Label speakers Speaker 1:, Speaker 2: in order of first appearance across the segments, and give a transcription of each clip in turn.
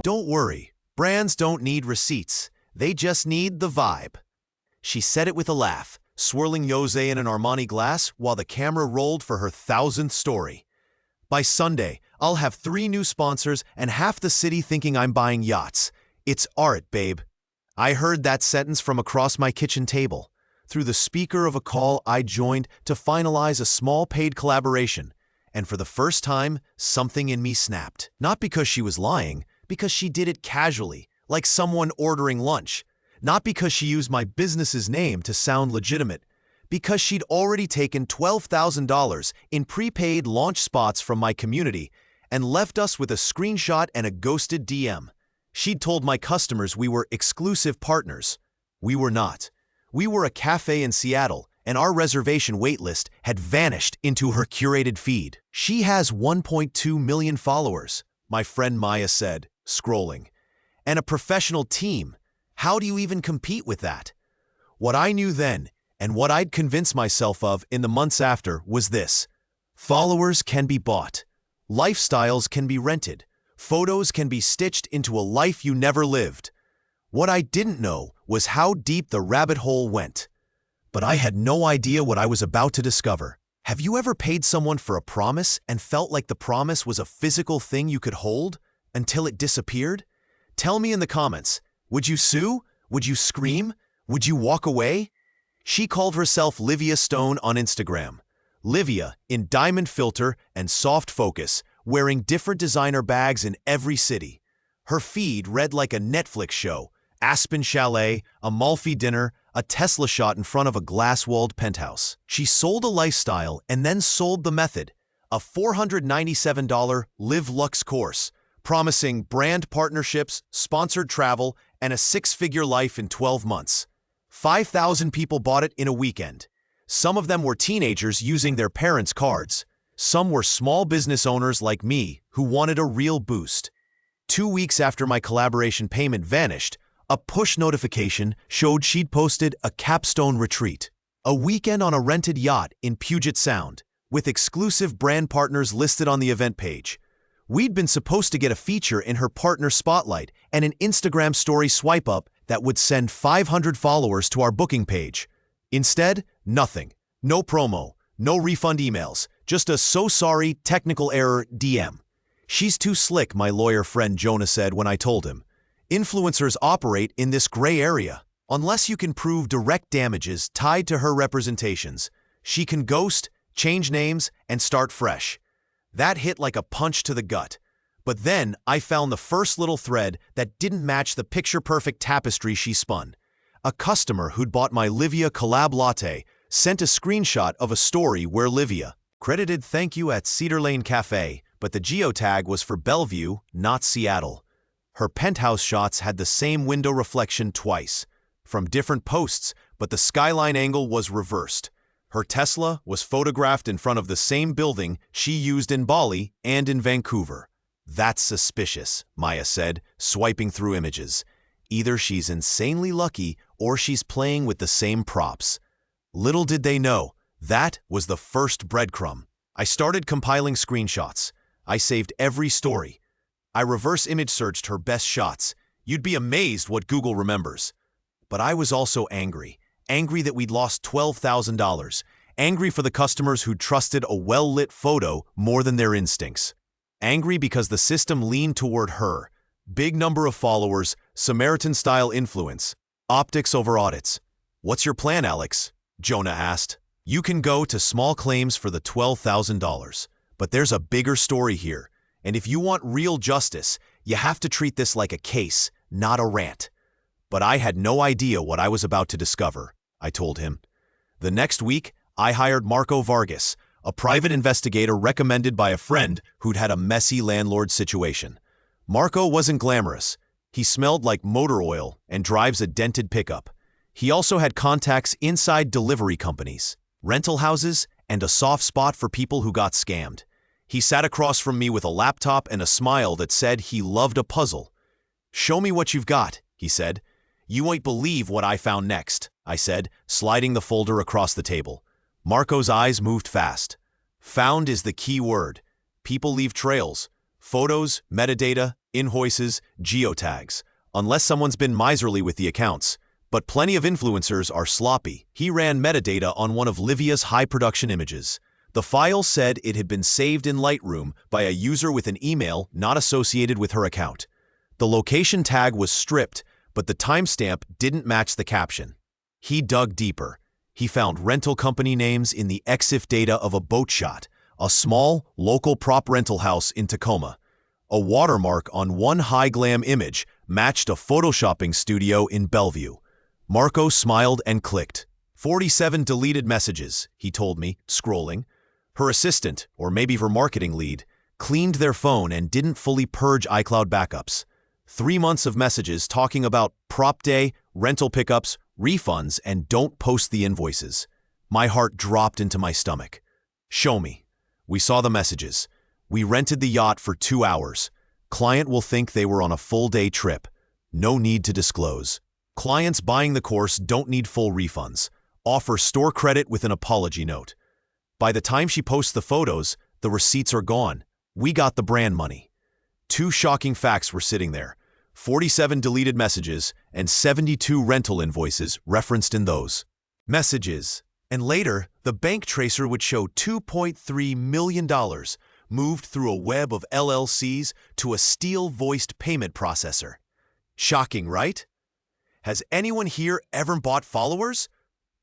Speaker 1: Don't worry, brands don't need receipts. They just need the vibe. She said it with a laugh, swirling Jose in an Armani glass while the camera rolled for her 1,000th story. By Sunday, I'll have 3 new sponsors and half the city thinking I'm buying yachts. It's art, babe. I heard that sentence from across my kitchen table, through the speaker of a call I joined to finalize a small paid collaboration. And for the first time, something in me snapped. Not because she was lying, because she did it casually, like someone ordering lunch. Not because she used my business's name to sound legitimate, because she'd already taken $12,000 in prepaid launch spots from my community and left us with a screenshot and a ghosted DM. She'd told my customers we were exclusive partners. We were not. We were a cafe in Seattle, and our reservation waitlist had vanished into her curated feed. She has 1.2 million followers, my friend Maya said, scrolling. And a professional team. How do you even compete with that? What I knew then, and what I'd convinced myself of in the months after, was this. Followers can be bought. Lifestyles can be rented. Photos can be stitched into a life you never lived. What I didn't know was how deep the rabbit hole went. But I had no idea what I was about to discover. Have you ever paid someone for a promise and felt like the promise was a physical thing you could hold until it disappeared? Tell me in the comments. Would you sue? Would you scream? Would you walk away? She called herself Livia Stone on Instagram. Livia, in diamond filter and soft focus, wearing different designer bags in every city. Her feed read like a Netflix show. Aspen Chalet, Amalfi dinner, a Tesla shot in front of a glass-walled penthouse. She sold a lifestyle and then sold the method, a $497 Live Lux course, promising brand partnerships, sponsored travel, and a 6-figure life in 12 months. 5,000 people bought it in a weekend. Some of them were teenagers using their parents' cards. Some were small business owners like me who wanted a real boost. 2 weeks after my collaboration payment vanished, a push notification showed she'd posted a capstone retreat, a weekend on a rented yacht in Puget Sound, with exclusive brand partners listed on the event page. We'd been supposed to get a feature in her partner spotlight and an Instagram story swipe up that would send 500 followers to our booking page. Instead, nothing. No promo, no refund emails, just a "so sorry, technical error" DM. She's too slick, my lawyer friend Jonah said when I told him. Influencers operate in this gray area. Unless you can prove direct damages tied to her representations, she can ghost, change names, and start fresh. That hit like a punch to the gut. But then I found the first little thread that didn't match the picture-perfect tapestry she spun. A customer who'd bought my Livia collab latte sent a screenshot of a story where Livia credited "thank you at Cedar Lane Cafe," but the geotag was for Bellevue, not Seattle. Her penthouse shots had the same window reflection twice, from different posts, but the skyline angle was reversed. Her Tesla was photographed in front of the same building she used in Bali and in Vancouver. That's suspicious, Maya said, swiping through images. Either she's insanely lucky or she's playing with the same props. Little did they know, that was the first breadcrumb. I started compiling screenshots. I saved every story. I reverse image searched her best shots. You'd be amazed what Google remembers. But I was also angry. Angry that we'd lost $12,000. Angry for the customers who trusted a well-lit photo more than their instincts. Angry because the system leaned toward her. Big number of followers, Samaritan-style influence, optics over audits. What's your plan, Alex? Jonah asked. You can go to small claims for the $12,000. But there's a bigger story here. And if you want real justice, you have to treat this like a case, not a rant. But I had no idea what I was about to discover, I told him. The next week, I hired Marco Vargas, a private investigator recommended by a friend who'd had a messy landlord situation. Marco wasn't glamorous. He smelled like motor oil and drives a dented pickup. He also had contacts inside delivery companies, rental houses, and a soft spot for people who got scammed. He sat across from me with a laptop and a smile that said he loved a puzzle. Show me what you've got, he said. You won't believe what I found next, I said, sliding the folder across the table. Marco's eyes moved fast. Found is the key word. People leave trails. Photos, metadata, invoices, geotags, unless someone's been miserly with the accounts. But plenty of influencers are sloppy. He ran metadata on one of Livia's high-production images. The file said it had been saved in Lightroom by a user with an email not associated with her account. The location tag was stripped, but the timestamp didn't match the caption. He dug deeper. He found rental company names in the EXIF data of a boat shot, a small, local prop rental house in Tacoma. A watermark on one high-glam image matched a photoshopping studio in Bellevue. Marco smiled and clicked. 47 deleted messages, he told me, scrolling. Her assistant, or maybe her marketing lead, cleaned their phone and didn't fully purge iCloud backups. 3 months of messages talking about prop day, rental pickups, refunds, and don't post the invoices. My heart dropped into my stomach. Show me. We saw the messages. We rented the yacht for 2 hours. Client will think they were on a full-day trip. No need to disclose. Clients buying the course don't need full refunds. Offer store credit with an apology note. By the time she posts the photos, the receipts are gone. We got the brand money. 2 shocking facts were sitting there. 47 deleted messages and 72 rental invoices referenced in those messages. And later, the bank tracer would show $2.3 million moved through a web of LLCs to a steel-voiced payment processor. Shocking, right? Has anyone here ever bought followers?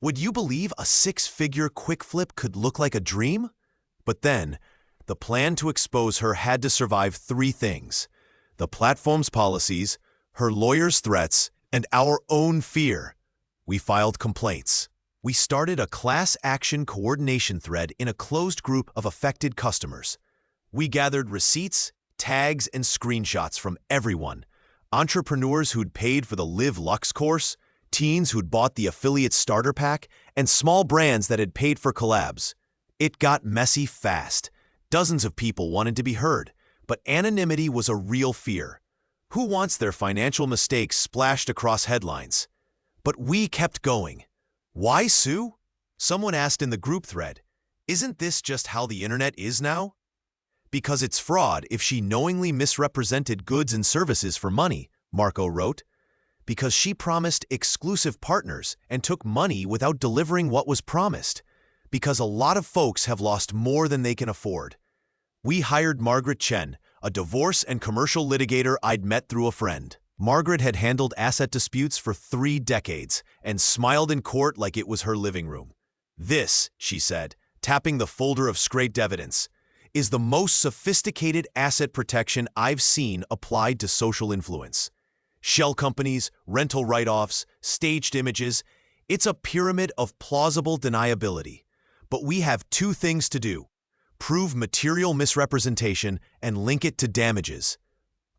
Speaker 1: Would you believe a 6-figure quick flip could look like a dream? But then, the plan to expose her had to survive 3 things: the platform's policies, her lawyer's threats, and our own fear. We filed complaints. We started a class action coordination thread in a closed group of affected customers. We gathered receipts, tags, and screenshots from everyone. Entrepreneurs who'd paid for the Live Lux course, teens who'd bought the affiliate starter pack, and small brands that had paid for collabs. It got messy fast. Dozens of people wanted to be heard, but anonymity was a real fear. Who wants their financial mistakes splashed across headlines? But we kept going. Why sue? Someone asked in the group thread, "Isn't this just how the internet is now?" Because it's fraud if she knowingly misrepresented goods and services for money, Marco wrote. Because she promised exclusive partners and took money without delivering what was promised. Because a lot of folks have lost more than they can afford. We hired Margaret Chen, a divorce and commercial litigator I'd met through a friend. Margaret had handled asset disputes for 3 decades and smiled in court like it was her living room. "This," she said, tapping the folder of scraped evidence, "is the most sophisticated asset protection I've seen applied to social influence. Shell companies, rental write-offs, staged images. It's a pyramid of plausible deniability. But we have 2 things to do: prove material misrepresentation and link it to damages."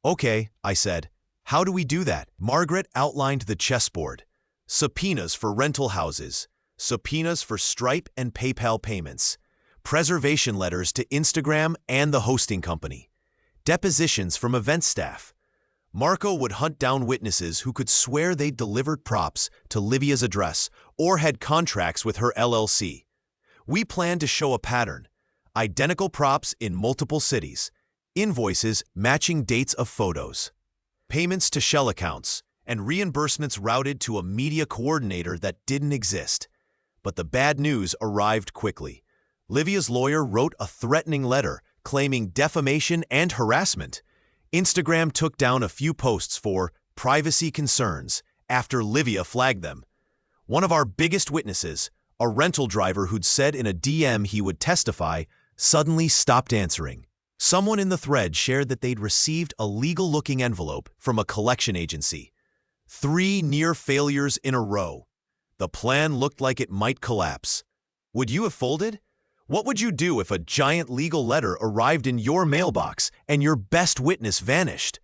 Speaker 1: "Okay," I said. "How do we do that?" Margaret outlined the chessboard. Subpoenas for rental houses, subpoenas for Stripe and PayPal payments, preservation letters to Instagram and the hosting company, depositions from event staff. Marco would hunt down witnesses who could swear they'd delivered props to Livia's address or had contracts with her LLC. We planned to show a pattern: identical props in multiple cities, invoices matching dates of photos, payments to shell accounts, and reimbursements routed to a media coordinator that didn't exist. But the bad news arrived quickly. Livia's lawyer wrote a threatening letter claiming defamation and harassment. Instagram took down a few posts for privacy concerns after Livia flagged them. One of our biggest witnesses, a rental driver who'd said in a DM he would testify, suddenly stopped answering. Someone in the thread shared that they'd received a legal-looking envelope from a collection agency. 3 near failures in a row. The plan looked like it might collapse. Would you have folded? What would you do if a giant legal letter arrived in your mailbox and your best witness vanished?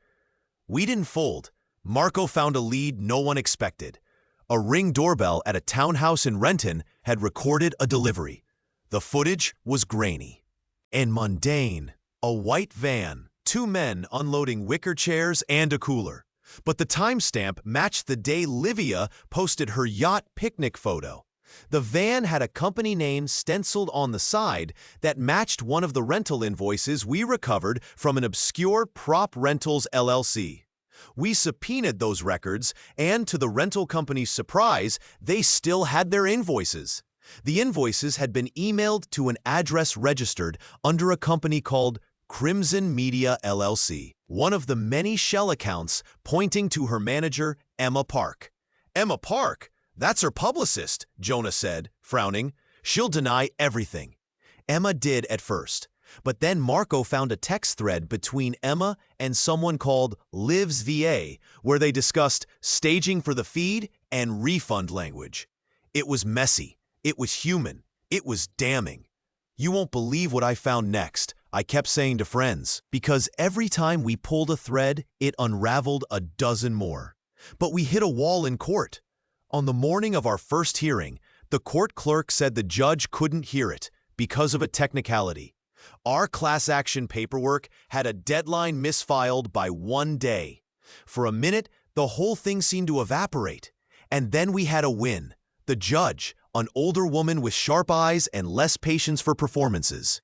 Speaker 1: We didn't fold. Marco found a lead no one expected. A Ring doorbell at a townhouse in Renton had recorded a delivery. The footage was grainy and mundane. A white van, 2 men unloading wicker chairs and a cooler. But the timestamp matched the day Livia posted her yacht picnic photo. The van had a company name stenciled on the side that matched one of the rental invoices we recovered from an obscure Prop Rentals LLC. We subpoenaed those records, and to the rental company's surprise, they still had their invoices. The invoices had been emailed to an address registered under a company called Crimson Media LLC, one of the many shell accounts pointing to her manager, Emma Park. Emma Park? That's her publicist, Jonah said, frowning. She'll deny everything. Emma did at first, but then Marco found a text thread between Emma and someone called Liv's VA, where they discussed staging for the feed and refund language. It was messy. It was human. It was damning. You won't believe what I found next, I kept saying to friends, because every time we pulled a thread, it unraveled a dozen more. But we hit a wall in court. On the morning of our first hearing, the court clerk said the judge couldn't hear it because of a technicality. Our class action paperwork had a deadline misfiled by 1 day. For a minute, the whole thing seemed to evaporate. And then we had a win. The judge, an older woman with sharp eyes and less patience for performances,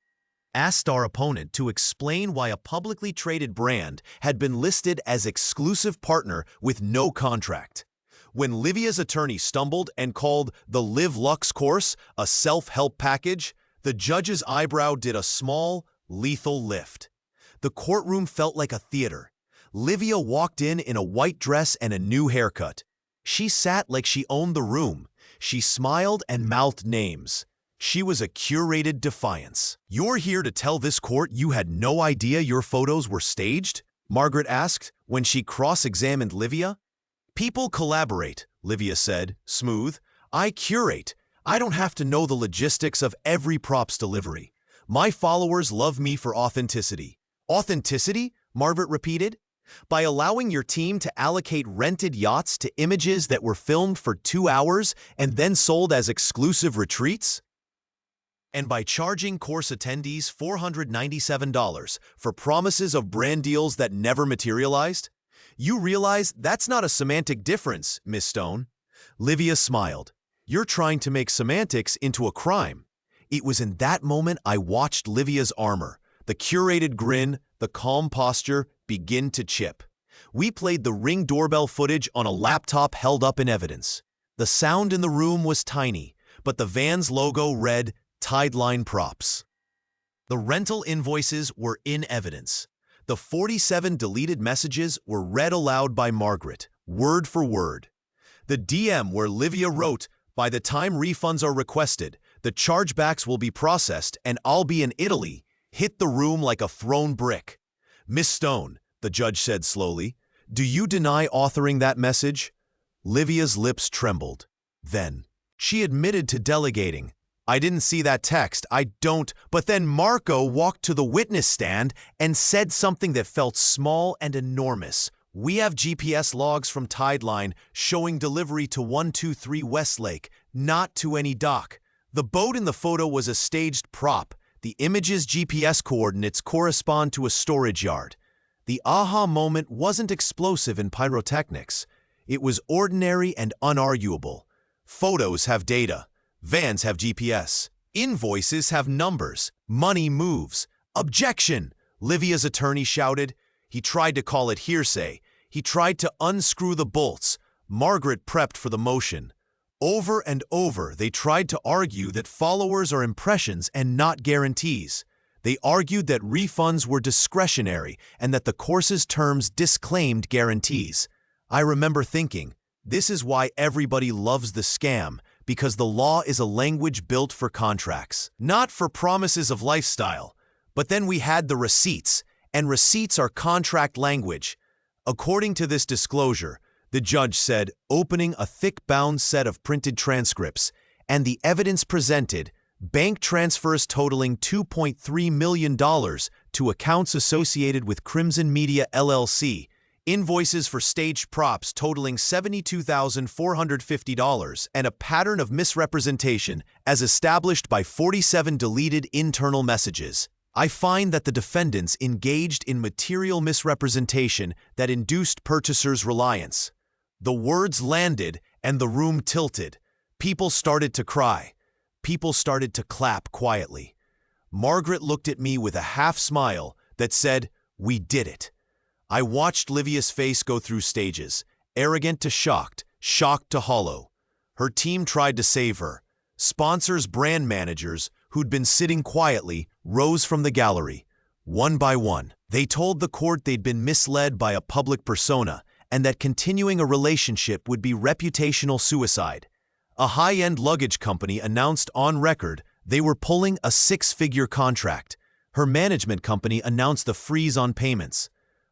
Speaker 1: asked our opponent to explain why a publicly traded brand had been listed as exclusive partner with no contract. When Livia's attorney stumbled and called the Live Lux course a self-help package, the judge's eyebrow did a small, lethal lift. The courtroom felt like a theater. Livia walked in a white dress and a new haircut. She sat like she owned the room. She smiled and mouthed names. She was a curated defiance. "You're here to tell this court you had no idea your photos were staged?" Margaret asked when she cross-examined Livia. "People collaborate," Livia said, smooth. "I curate. I don't have to know the logistics of every props delivery. My followers love me for authenticity." "Authenticity?" Margaret repeated. "By allowing your team to allocate rented yachts to images that were filmed for 2 hours and then sold as exclusive retreats? And by charging course attendees $497 for promises of brand deals that never materialized? You realize that's not a semantic difference, Miss Stone." Livia smiled. "You're trying to make semantics into a crime." It was in that moment I watched Livia's armor, the curated grin, the calm posture, begin to chip. We played the Ring doorbell footage on a laptop held up in evidence. The sound in the room was tiny, but the van's logo read Tideline Props. The rental invoices were in evidence. The 47 deleted messages were read aloud by Margaret, word for word. The DM where Livia wrote, "By the time refunds are requested, the chargebacks will be processed and I'll be in Italy," hit the room like a thrown brick. "Miss Stone," the judge said slowly, "do you deny authoring that message?" Livia's lips trembled. Then, she admitted to delegating. "I didn't see that text, I don't," but then Marco walked to the witness stand and said something that felt small and enormous. "We have GPS logs from Tideline showing delivery to 123 Westlake, not to any dock. The boat in the photo was a staged prop. The image's GPS coordinates correspond to a storage yard." The aha moment wasn't explosive in pyrotechnics. It was ordinary and unarguable. Photos have data. Vans have GPS. Invoices have numbers. Money moves. "Objection!" Livia's attorney shouted. He tried to call it hearsay. He tried to unscrew the bolts. Margaret prepped for the motion. Over and over, they tried to argue that followers are impressions and not guarantees. They argued that refunds were discretionary and that the course's terms disclaimed guarantees. I remember thinking, this is why everybody loves the scam, because the law is a language built for contracts, not for promises of lifestyle. But then we had the receipts, and receipts are contract language. According to this disclosure, the judge said, opening a thick-bound set of printed transcripts, and the evidence presented, bank transfers totaling $2.3 million to accounts associated with Crimson Media LLC, invoices for staged props totaling $72,450, and a pattern of misrepresentation as established by 47 deleted internal messages. I find that the defendants engaged in material misrepresentation that induced purchasers' reliance. The words landed and the room tilted. People started to cry. People started to clap quietly. Margaret looked at me with a half-smile that said, "We did it." I watched Livia's face go through stages, arrogant to shocked, shocked to hollow. Her team tried to save her. Sponsors, brand managers, who'd been sitting quietly, rose from the gallery. One by one, they told the court they'd been misled by a public persona and that continuing a relationship would be reputational suicide. A high-end luggage company announced on record they were pulling a 6-figure contract. Her management company announced a freeze on payments.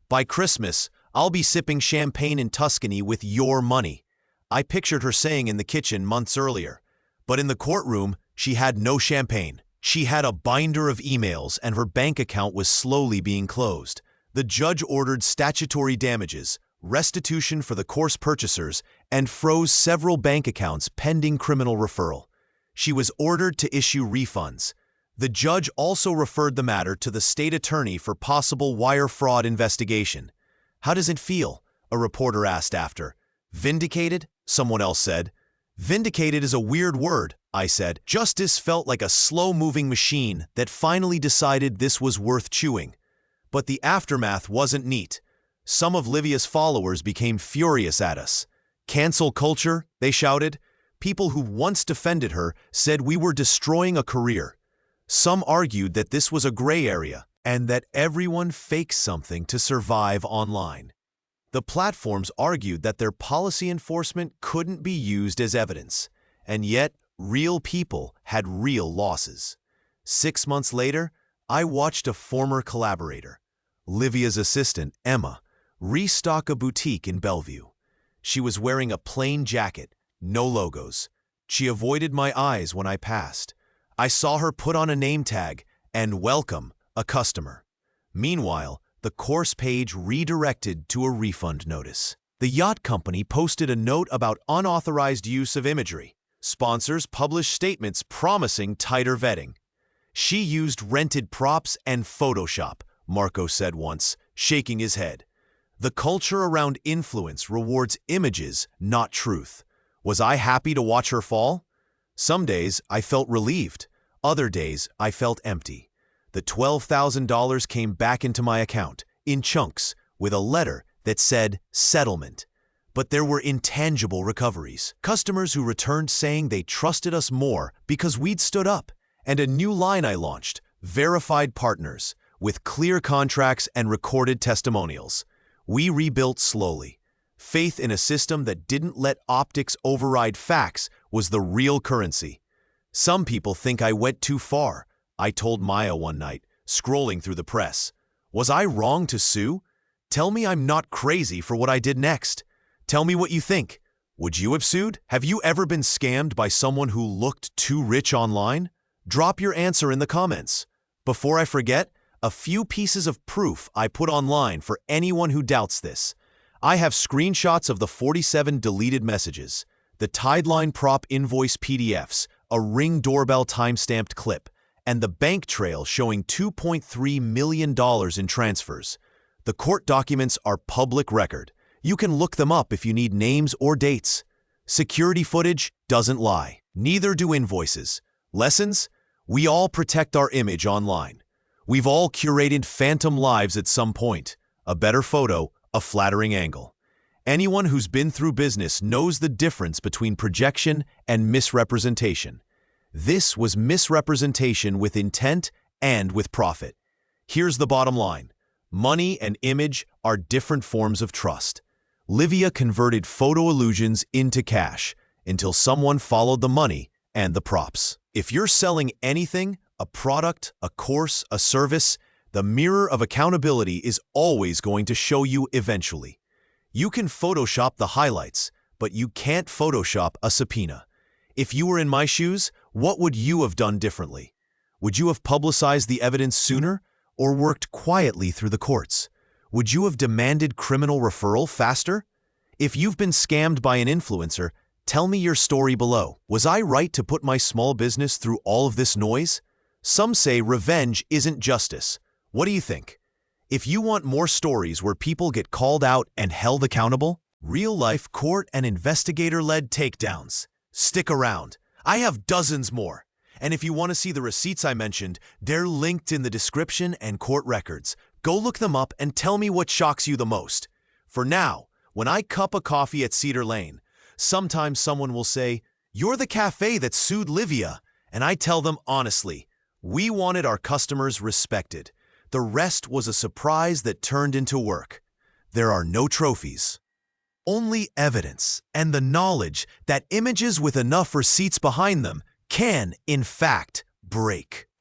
Speaker 1: "By Christmas, I'll be sipping champagne in Tuscany with your money," I pictured her saying in the kitchen months earlier. But in the courtroom, she had no champagne. She had a binder of emails and her bank account was slowly being closed. The judge ordered statutory damages, restitution for the course purchasers, and froze several bank accounts pending criminal referral. She was ordered to issue refunds. The judge also referred the matter to the state attorney for possible wire fraud investigation. "How does it feel?" a reporter asked after. "Vindicated?" someone else said. "Vindicated is a weird word," I said. Justice felt like a slow-moving machine that finally decided this was worth chewing. But the aftermath wasn't neat. Some of Livia's followers became furious at us. "Cancel culture," they shouted. People who once defended her said we were destroying a career. Some argued that this was a gray area and that everyone fakes something to survive online. The platforms argued that their policy enforcement couldn't be used as evidence, and yet real people had real losses. 6 months later, I watched a former collaborator, Livia's assistant, Emma, restock a boutique in Bellevue. She was wearing a plain jacket, no logos. She avoided my eyes when I passed. I saw her put on a name tag and welcome a customer. Meanwhile, the course page redirected to a refund notice. The yacht company posted a note about unauthorized use of imagery. Sponsors published statements promising tighter vetting. "She used rented props and Photoshop," Marco said once, shaking his head. The culture around influence rewards images, not truth. Was I happy to watch her fall? Some days I felt relieved. Other days I felt empty. The $12,000 came back into my account, in chunks, with a letter that said settlement. But there were intangible recoveries. Customers who returned saying they trusted us more because we'd stood up. And a new line I launched, Verified Partners, with clear contracts and recorded testimonials. We rebuilt slowly. Faith in a system that didn't let optics override facts was the real currency. "Some people think I went too far," I told Maya one night, scrolling through the press. "Was I wrong to sue? Tell me I'm not crazy for what I did next. Tell me what you think. Would you have sued? Have you ever been scammed by someone who looked too rich online? Drop your answer in the comments. Before I forget, a few pieces of proof I put online for anyone who doubts this. I have screenshots of the 47 deleted messages, the Tideline prop invoice PDFs, a Ring doorbell timestamped clip, and the bank trail showing $2.3 million in transfers. The court documents are public record. You can look them up if you need names or dates. Security footage doesn't lie. Neither do invoices. Lessons? We all protect our image online. We've all curated phantom lives at some point. A better photo, a flattering angle. Anyone who's been through business knows the difference between projection and misrepresentation. This was misrepresentation with intent and with profit. Here's the bottom line. Money and image are different forms of trust. Livia converted photo illusions into cash until someone followed the money and the props. If you're selling anything, a product, a course, a service, the mirror of accountability is always going to show you eventually. You can Photoshop the highlights, but you can't Photoshop a subpoena. If you were in my shoes, what would you have done differently? Would you have publicized the evidence sooner or worked quietly through the courts? Would you have demanded criminal referral faster? If you've been scammed by an influencer, tell me your story below. Was I right to put my small business through all of this noise? Some say revenge isn't justice. What do you think? If you want more stories where people get called out and held accountable, real-life court and investigator-led takedowns, Stick around. I have dozens more. And if you want to see the receipts I mentioned, they're linked in the description and court records. Go look them up and tell me what shocks you the most. For now, when I cup a coffee at Cedar Lane, sometimes someone will say, "You're the cafe that sued Livia." And I tell them honestly, we wanted our customers respected. The rest was a surprise that turned into work. There are no trophies. Only evidence and the knowledge that images with enough receipts behind them can, in fact, break.